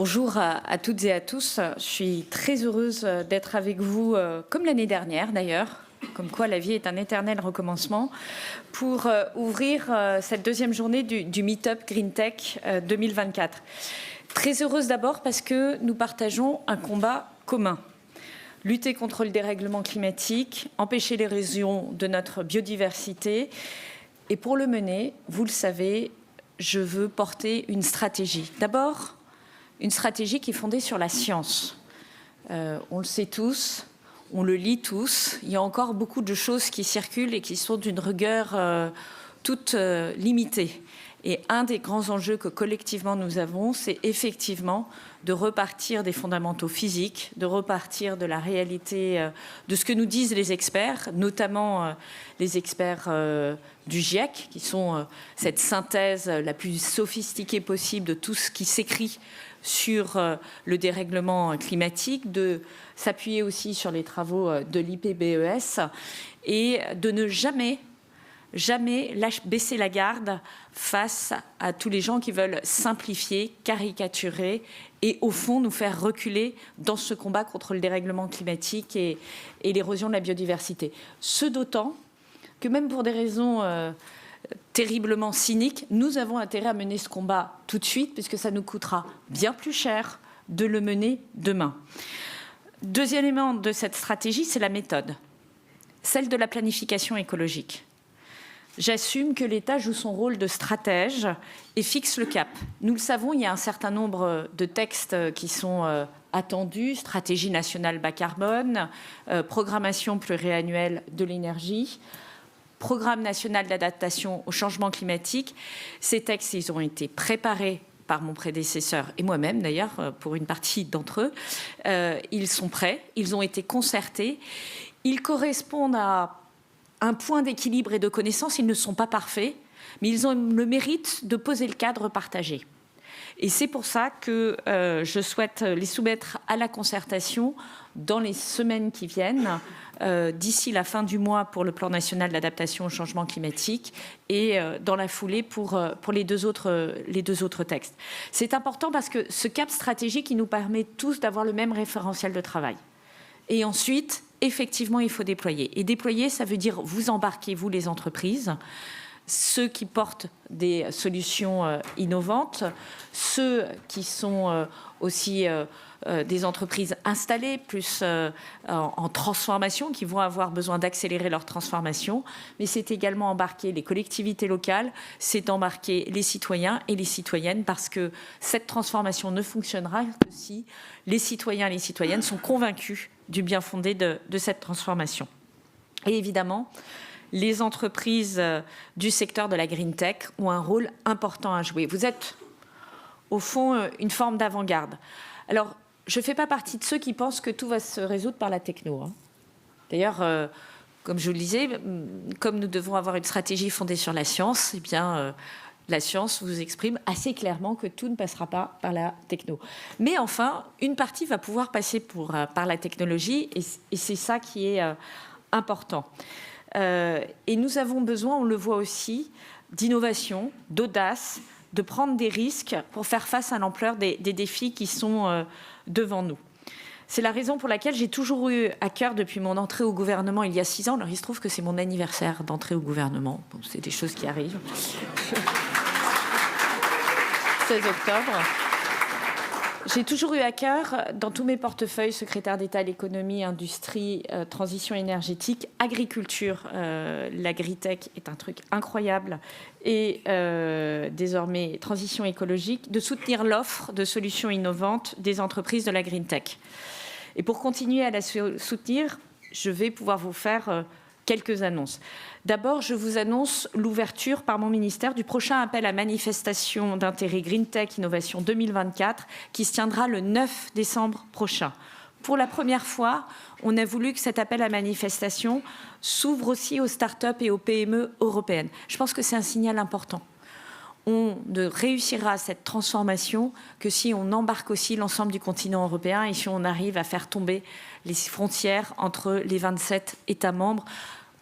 Bonjour à toutes et à tous. Je suis très heureuse d'être avec vous, comme l'année dernière d'ailleurs, comme quoi la vie est un éternel recommencement, pour ouvrir cette deuxième journée du Meetup Green Tech 2024. Très heureuse d'abord parce que nous partageons un combat commun. Lutter contre le dérèglement climatique, empêcher l'érosion de notre biodiversité. Et pour le mener, vous le savez, je veux porter une stratégie. D'abord, une stratégie qui est fondée sur la science. On le sait tous, on le lit tous. Il y a encore beaucoup de choses qui circulent et qui sont d'une rigueur toute limitée. Et un des grands enjeux que collectivement nous avons, c'est effectivement de repartir des fondamentaux physiques, de repartir de la réalité de ce que nous disent les experts, notamment les experts du GIEC, qui sont cette synthèse la plus sophistiquée possible de tout ce qui s'écrit sur le dérèglement climatique, de s'appuyer aussi sur les travaux de l'IPBES et de ne jamais baisser la garde face à tous les gens qui veulent simplifier, caricaturer et au fond nous faire reculer dans ce combat contre le dérèglement climatique et l'érosion de la biodiversité. Ce d'autant que même pour des raisons terriblement cyniques, nous avons intérêt à mener ce combat tout de suite puisque ça nous coûtera bien plus cher de le mener demain. Deuxième élément de cette stratégie, c'est la méthode, celle de la planification écologique. J'assume que l'État joue son rôle de stratège et fixe le cap. Nous le savons, il y a un certain nombre de textes qui sont attendus, stratégie nationale bas carbone, programmation pluriannuelle de l'énergie, programme national d'adaptation au changement climatique. Ces textes, ils ont été préparés par mon prédécesseur et moi-même d'ailleurs, pour une partie d'entre eux. Ils sont prêts, ils ont été concertés, ils correspondent à un point d'équilibre et de connaissance. Ils ne sont pas parfaits, mais ils ont le mérite de poser le cadre partagé. Et c'est pour ça que je souhaite les soumettre à la concertation dans les semaines qui viennent, d'ici la fin du mois pour le plan national d'adaptation au changement climatique et dans la foulée pour les deux autres textes. C'est important parce que ce cap stratégique, il nous permet tous d'avoir le même référentiel de travail. Et ensuite, effectivement, il faut déployer. Et déployer, ça veut dire vous embarquer, vous les entreprises, ceux qui portent des solutions innovantes, ceux qui sont aussi des entreprises installées, plus en transformation, qui vont avoir besoin d'accélérer leur transformation. Mais c'est également embarquer les collectivités locales, c'est embarquer les citoyens et les citoyennes, parce que cette transformation ne fonctionnera que si les citoyens et les citoyennes sont convaincus du bien fondé de cette transformation. Et évidemment, les entreprises du secteur de la green tech ont un rôle important à jouer. Vous êtes, au fond, une forme d'avant-garde. Alors, je ne fais pas partie de ceux qui pensent que tout va se résoudre par la techno. D'ailleurs, comme je vous le disais, comme nous devons avoir une stratégie fondée sur la science, eh bien, la science vous exprime assez clairement que tout ne passera pas par la techno. Mais enfin, une partie va pouvoir passer par la technologie et c'est ça qui est important. Et nous avons besoin, on le voit aussi, d'innovation, d'audace, de prendre des risques pour faire face à l'ampleur des défis qui sont devant nous. C'est la raison pour laquelle j'ai toujours eu à cœur, depuis mon entrée au gouvernement il y a 6 ans, alors il se trouve que c'est mon anniversaire d'entrée au gouvernement, bon, c'est des choses qui arrivent, 16 octobre. J'ai toujours eu à cœur, dans tous mes portefeuilles, secrétaire d'État à l'économie, industrie, transition énergétique, agriculture, l'agritech est un truc incroyable, et désormais transition écologique, de soutenir l'offre de solutions innovantes des entreprises de la green tech. Et pour continuer à la soutenir, je vais pouvoir vous faire quelques annonces. D'abord, je vous annonce l'ouverture par mon ministère du prochain appel à manifestation d'intérêt Green Tech Innovation 2024 qui se tiendra le 9 décembre prochain. Pour la première fois, on a voulu que cet appel à manifestation s'ouvre aussi aux start-up et aux PME européennes. Je pense que c'est un signal important. On ne réussira cette transformation que si on embarque aussi l'ensemble du continent européen et si on arrive à faire tomber les frontières entre les 27 États membres.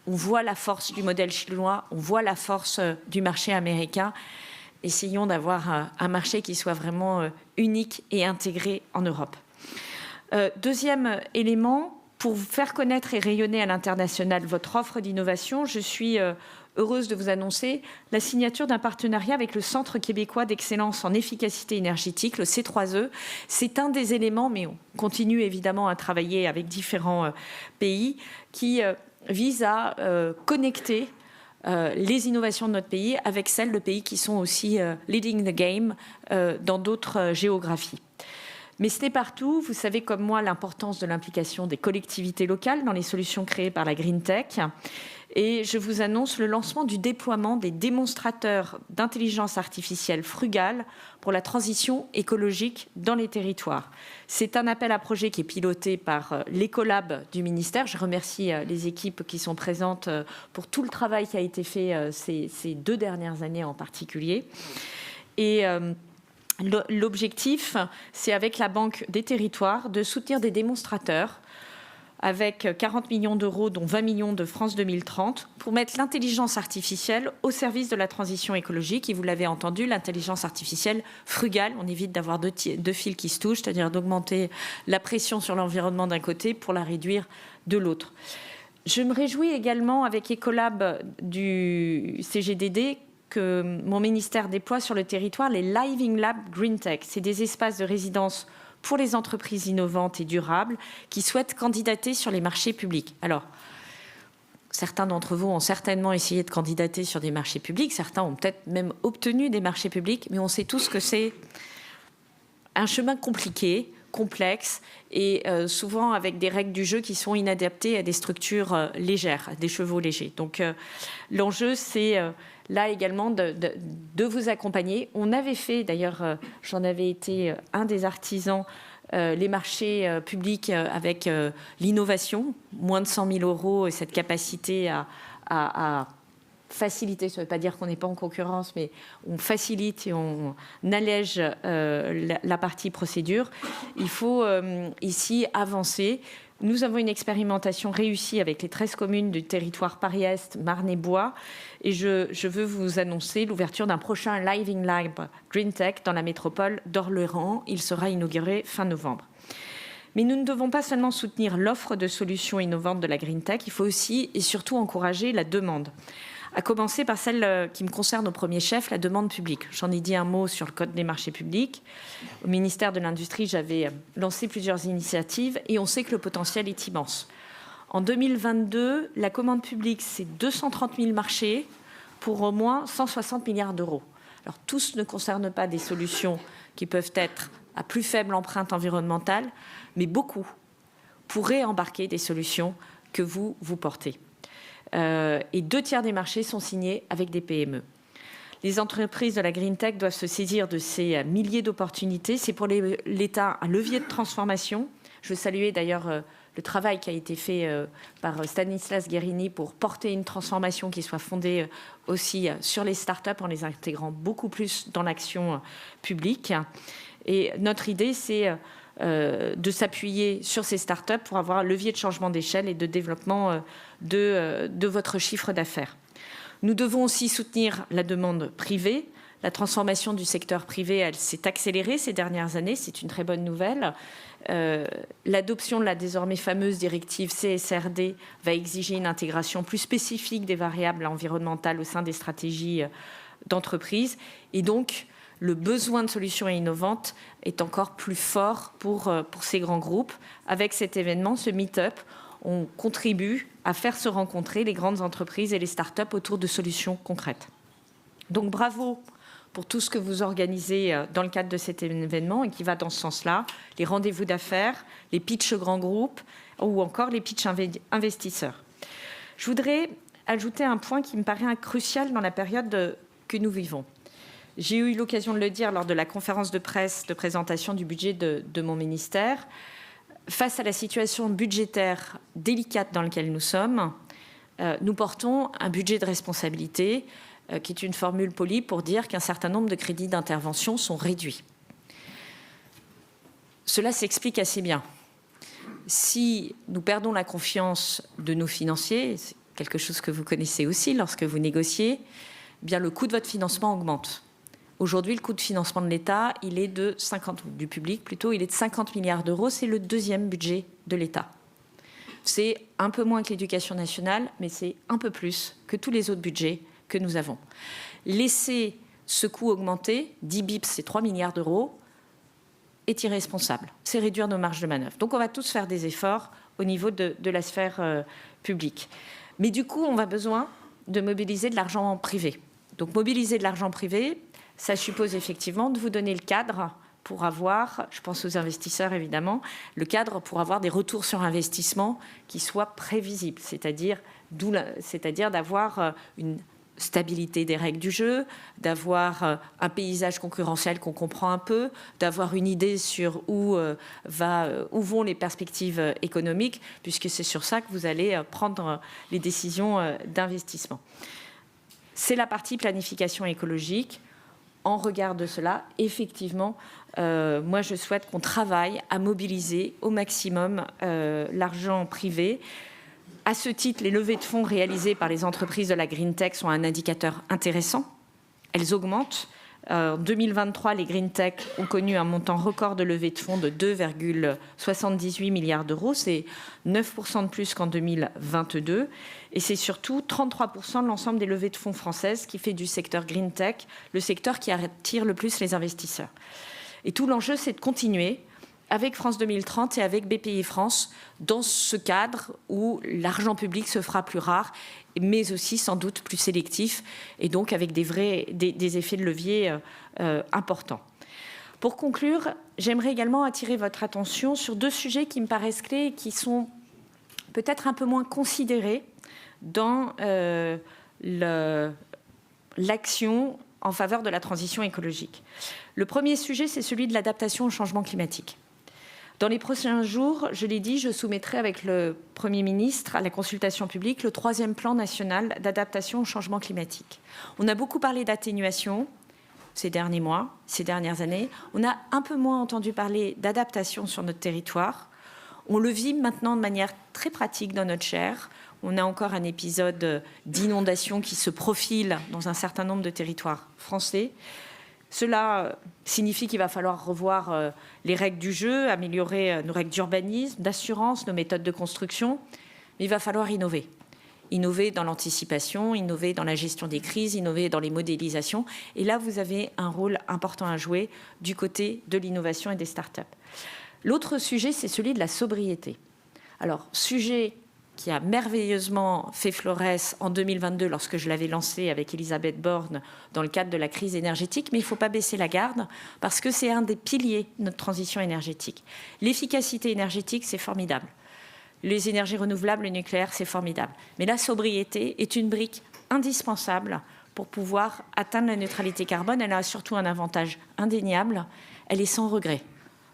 On voit la force du modèle chinois, on voit la force du marché américain essayons d'avoir un marché qui soit vraiment unique et intégré en Europe. Deuxième élément, pour faire connaître et rayonner à l'international votre offre d'innovation, je suis heureuse de vous annoncer la signature d'un partenariat avec le Centre québécois d'excellence en efficacité énergétique, le C3E. C'est un des éléments, mais on continue évidemment à travailler avec différents pays, qui vise à connecter les innovations de notre pays avec celles de pays qui sont aussi leading the game dans d'autres géographies. Mais ce n'est partout. Vous savez comme moi l'importance de l'implication des collectivités locales dans les solutions créées par la Green Tech. Et je vous annonce le lancement du déploiement des démonstrateurs d'intelligence artificielle frugale pour la transition écologique dans les territoires. C'est un appel à projet qui est piloté par l'Ecolab du ministère. Je remercie les équipes qui sont présentes pour tout le travail qui a été fait ces 2 dernières années en particulier. Et l'objectif, c'est avec la Banque des territoires de soutenir des démonstrateurs avec 40 millions d'euros, dont 20 millions de France 2030, pour mettre l'intelligence artificielle au service de la transition écologique. Et vous l'avez entendu, l'intelligence artificielle frugale, on évite d'avoir deux fils qui se touchent, c'est-à-dire d'augmenter la pression sur l'environnement d'un côté pour la réduire de l'autre. Je me réjouis également avec Ecolab du CGDD que mon ministère déploie sur le territoire les Living Lab Green Tech. C'est des espaces de résidence pour les entreprises innovantes et durables qui souhaitent candidater sur les marchés publics. Alors, certains d'entre vous ont certainement essayé de candidater sur des marchés publics, certains ont peut-être même obtenu des marchés publics, mais on sait tous que c'est un chemin compliqué, complexe et souvent avec des règles du jeu qui sont inadaptées à des structures légères, à des chevaux légers. Donc l'enjeu, c'est là également de vous accompagner. On avait fait, d'ailleurs, j'en avais été un des artisans, les marchés publics avec l'innovation, moins de 100 000 euros et cette capacité à faciliter, ça ne veut pas dire qu'on n'est pas en concurrence, mais on facilite et on allège la partie procédure. Il faut ici avancer. Nous avons une expérimentation réussie avec les 13 communes du territoire Paris-Est, Marne et Bois. Et je veux vous annoncer l'ouverture d'un prochain Living Lab Green Tech dans la métropole d'Orléans. Il sera inauguré fin novembre. Mais nous ne devons pas seulement soutenir l'offre de solutions innovantes de la Green Tech, il faut aussi et surtout encourager la demande. À commencer par celle qui me concerne au premier chef, la demande publique. J'en ai dit un mot sur le Code des marchés publics. Au ministère de l'Industrie, j'avais lancé plusieurs initiatives et on sait que le potentiel est immense. En 2022, la commande publique, c'est 230 000 marchés pour au moins 160 milliards d'euros. Alors, tous ne concernent pas des solutions qui peuvent être à plus faible empreinte environnementale, mais beaucoup pourraient embarquer des solutions que vous portez. Et 2/3 des marchés sont signés avec des PME. Les entreprises de la Green Tech doivent se saisir de ces milliers d'opportunités. C'est pour l'État un levier de transformation. Je veux saluer d'ailleurs le travail qui a été fait par Stanislas Guérini pour porter une transformation qui soit fondée aussi sur les startups en les intégrant beaucoup plus dans l'action publique. Et notre idée, c'est de s'appuyer sur ces startups pour avoir un levier de changement d'échelle et de développement de votre chiffre d'affaires. Nous devons aussi soutenir la demande privée. La transformation du secteur privé, elle s'est accélérée ces dernières années. C'est une très bonne nouvelle. L'adoption de la désormais fameuse directive CSRD va exiger une intégration plus spécifique des variables environnementales au sein des stratégies d'entreprise. Et donc, le besoin de solutions innovantes est encore plus fort pour ces grands groupes. Avec cet événement, ce meet-up, on contribue à faire se rencontrer les grandes entreprises et les start-up autour de solutions concrètes. Donc bravo pour tout ce que vous organisez dans le cadre de cet événement et qui va dans ce sens-là, les rendez-vous d'affaires, les pitchs grands groupes ou encore les pitchs investisseurs. Je voudrais ajouter un point qui me paraît crucial dans la période que nous vivons. J'ai eu l'occasion de le dire lors de la conférence de presse de présentation du budget de mon ministère. Face à la situation budgétaire délicate dans laquelle nous sommes, nous portons un budget de responsabilité qui est une formule polie pour dire qu'un certain nombre de crédits d'intervention sont réduits. Cela s'explique assez bien. Si nous perdons la confiance de nos financiers, c'est quelque chose que vous connaissez aussi lorsque vous négociez, eh bien le coût de votre financement augmente. Aujourd'hui, le coût de financement de l'État, il est de 50, du public plutôt, il est de 50 milliards d'euros. C'est le deuxième budget de l'État. C'est un peu moins que l'éducation nationale, mais c'est un peu plus que tous les autres budgets que nous avons. Laisser ce coût augmenter, 10 bips, c'est 3 milliards d'euros, est irresponsable. C'est réduire nos marges de manœuvre. Donc on va tous faire des efforts au niveau de la sphère publique. Mais du coup, on va besoin de mobiliser de l'argent privé. Donc mobiliser de l'argent privé, ça suppose effectivement de vous donner le cadre pour avoir, je pense aux investisseurs évidemment, le cadre pour avoir des retours sur investissement qui soient prévisibles, c'est-à-dire d'avoir une stabilité des règles du jeu, d'avoir un paysage concurrentiel qu'on comprend un peu, d'avoir une idée sur où vont les perspectives économiques, puisque c'est sur ça que vous allez prendre les décisions d'investissement. C'est la partie planification écologique. En regard de cela, effectivement, moi je souhaite qu'on travaille à mobiliser au maximum l'argent privé. À ce titre, les levées de fonds réalisées par les entreprises de la Green Tech sont un indicateur intéressant. Elles augmentent. En 2023, les Green Tech ont connu un montant record de levée de fonds de 2,78 milliards d'euros. C'est 9% de plus qu'en 2022. Et c'est surtout 33% de l'ensemble des levées de fonds françaises qui fait du secteur Green Tech le secteur qui attire le plus les investisseurs. Et tout l'enjeu, c'est de continuer avec France 2030 et avec BPI France, dans ce cadre où l'argent public se fera plus rare, mais aussi sans doute plus sélectif, et donc avec des effets de levier importants. Pour conclure, j'aimerais également attirer votre attention sur deux sujets qui me paraissent clés et qui sont peut-être un peu moins considérés dans l'action en faveur de la transition écologique. Le premier sujet, c'est celui de l'adaptation au changement climatique. Dans les prochains jours, je l'ai dit, je soumettrai avec le Premier ministre à la consultation publique le 3e plan national d'adaptation au changement climatique. On a beaucoup parlé d'atténuation ces derniers mois, ces dernières années. On a un peu moins entendu parler d'adaptation sur notre territoire. On le vit maintenant de manière très pratique dans notre chair. On a encore un épisode d'inondation qui se profile dans un certain nombre de territoires français. Cela signifie qu'il va falloir revoir les règles du jeu, améliorer nos règles d'urbanisme, d'assurance, nos méthodes de construction. Mais il va falloir innover. Innover dans l'anticipation, innover dans la gestion des crises, innover dans les modélisations. Et là, vous avez un rôle important à jouer du côté de l'innovation et des start-up. L'autre sujet, c'est celui de la sobriété. Alors, sujet qui a merveilleusement fait florès en 2022 lorsque je l'avais lancé avec Elisabeth Borne dans le cadre de la crise énergétique, mais il ne faut pas baisser la garde parce que c'est un des piliers de notre transition énergétique. L'efficacité énergétique, c'est formidable. Les énergies renouvelables, le nucléaire, c'est formidable. Mais la sobriété est une brique indispensable pour pouvoir atteindre la neutralité carbone. Elle a surtout un avantage indéniable, elle est sans regret.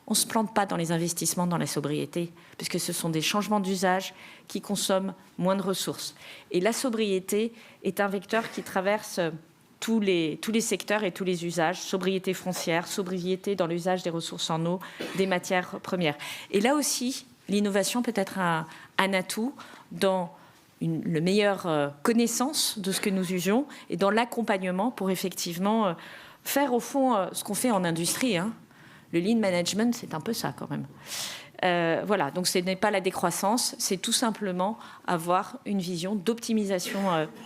On ne se plante pas dans les investissements dans la sobriété, puisque ce sont des changements d'usage qui consomment moins de ressources. Et la sobriété est un vecteur qui traverse tous les secteurs et tous les usages. Sobriété foncière, sobriété dans l'usage des ressources en eau, des matières premières. Et là aussi, l'innovation peut être un atout dans une meilleure connaissance de ce que nous usions et dans l'accompagnement pour effectivement faire au fond ce qu'on fait en industrie, hein. Le lean management, c'est un peu ça quand même. Voilà, donc ce n'est pas la décroissance, c'est tout simplement avoir une vision d'optimisation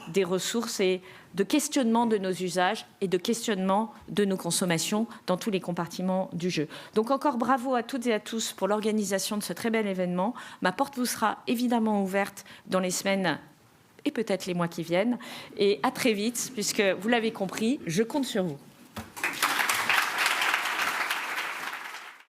des ressources et de questionnement de nos usages et de questionnement de nos consommations dans tous les compartiments du jeu. Donc encore bravo à toutes et à tous pour l'organisation de ce très bel événement. Ma porte vous sera évidemment ouverte dans les semaines et peut-être les mois qui viennent. Et à très vite, puisque vous l'avez compris, je compte sur vous.